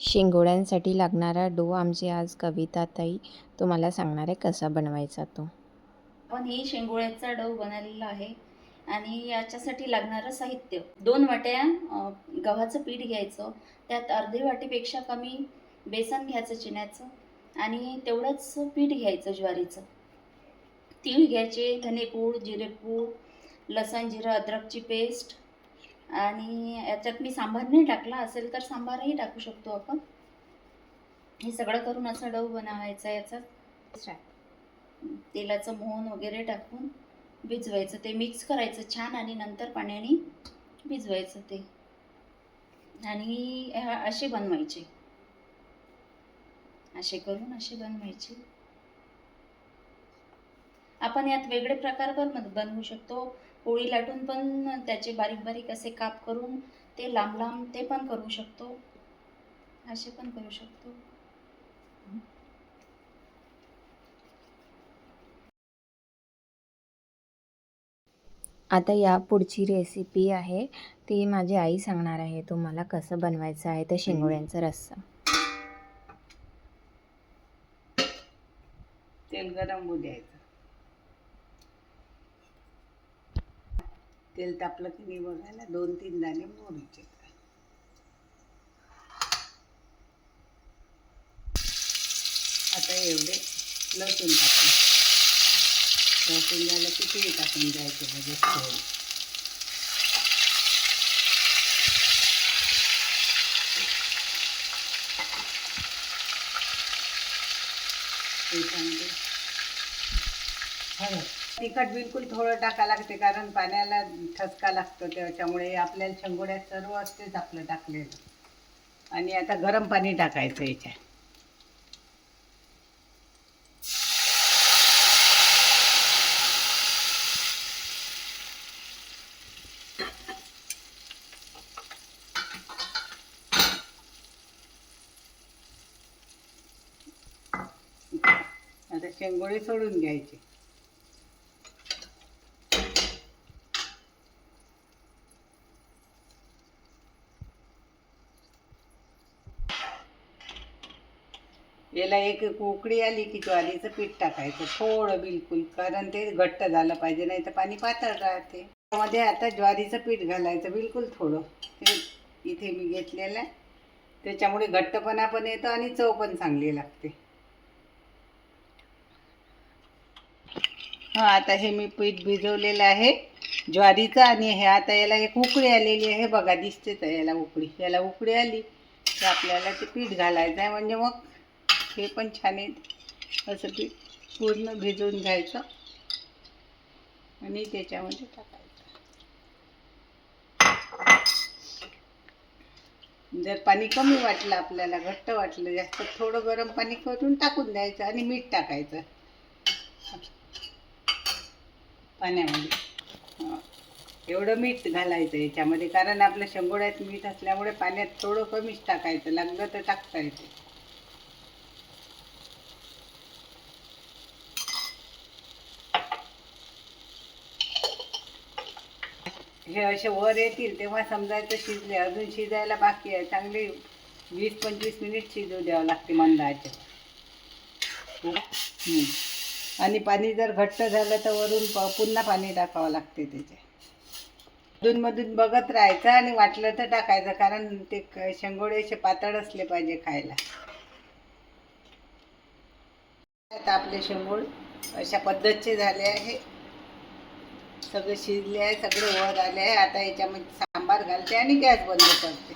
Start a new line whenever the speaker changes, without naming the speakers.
शेंगोळ्यांसाठी लागणारा डो आमची आज कविताताई तुम्हाला सांगणार आहे कसा बनवायचा तो.
आपण ही शेंगोळ्याचा डो बनवलेला आहे आणि याच्यासाठी लागणारं साहित्य 2 वाट्या गव्हाचं पीठ घ्यायचं. त्यात अर्धी वाटीपेक्षा कमी बेसन घ्यायचं चिन्याचं आणि तेवढंच पीठ घ्यायचं ज्वारीचं. तीळ घ्यायचे, धनेपूड, जिरेपूड, लसण, जिरं, अद्रकची पेस्ट आणि याच्यात मी सांबार नाही टाकला, असेल तर सांबारही टाकू शकतो आपण. हे सगळं करून असा डो बनवायचा याचा. तेलाचं मोहन वगैरे टाकून भिजवायचं, ते मिक्स करायचं छान आणि नंतर पाण्याने भिजवायचं ते. आणि असे बनवायचे, असे करून असे बनवायचे. आपण यात वेगळे प्रकार पण बनवू शकतो. पोळी लाटून पण त्याचे बारीक बारीक असे काप करून ते लांब लांब ते पण करू शकतो, असे पण करू शकतो.
आता या पुढची रेसिपी आहे ती माझी आई सांगणार आहे तुम्हाला कसं बनवायचं आहे ते शेंगोळ्यांचा रस्सा.
तेल गरम होऊ द्यायचं. तेल तापलं की मी बघायला 2-3 दाणे मोहरीचे. आता एवढे लसूण टाकून, लसूण झालं की तीळ टाकून द्यायचं लगेच थोडं. त्याच्यामध्ये हळद. तिखट बिलकुल थोडं टाका लागते कारण पाण्याला ठसका लागतो, त्याच्यामुळे आपल्याला शेंगोळ्यात सर्व असतेच आपलं टाकलेलं. आणि आता गरम पाणी टाकायचं याच्यात. आता शेंगोळे सोडून घ्यायचे. याला एक उकळी आली की ज्वारीचं पीठ टाकायचं थोडं बिलकुल, कारण ते घट्ट झालं पाहिजे, नाही तर पाणी पातळ राहते. त्यामध्ये आता ज्वारीचं पीठ घालायचं बिलकुल थोडं. हे इथे मी घेतलेलं आहे, त्याच्यामुळे घट्टपणा पण येतो आणि चव पण चांगली लागते. हां, आता हे मी पीठ भिजवलेलं आहे ज्वारीचं, आणि हे आता याला एक उकळी आलेली आहे बघा, दिसते तर याला उकळी. याला उकळी आली की आपल्याला ते पीठ घालायचं आहे, म्हणजे मग हे पण छान येत. असं पीठ पूर्ण भिजवून घ्यायचं आणि त्याच्यामध्ये टाकायचं. जर पाणी कमी वाटलं आपल्याला, घट्ट वाटलं जास्त, थोडं गरम पाणी करून टाकून द्यायचं आणि मीठ टाकायचं पाण्यामध्ये. एवढं मीठ घालायचं याच्यामध्ये, कारण आपल्या शेंगोळ्यात मीठ असल्यामुळे पाण्यात थोडं कमीच टाकायचं, लागलं तर टाकता येते. हे असे वर येतील तेव्हा समजायचं शिजले. अजून शिजायला बाकी आहे, चांगली 20-25 मिनिट शिजू द्यावं लागते मंद आचेवर. आणि पाणी जर घट्ट झालं तर वरून पुन्हा पाणी टाकावं लागते त्याचे. अधूनमधून बघत राहायचं आणि वाटलं तर टाकायचं, कारण ते शेंगोळे असे पातळ असले पाहिजे खायला. आता आपले शेंगोळ अशा पद्धतीचे झाले आहे, सगळे शिजले आहे, सगळे वर आले आहे. आता याच्यामध्ये सांबार घालते आणि गॅस बंद करते.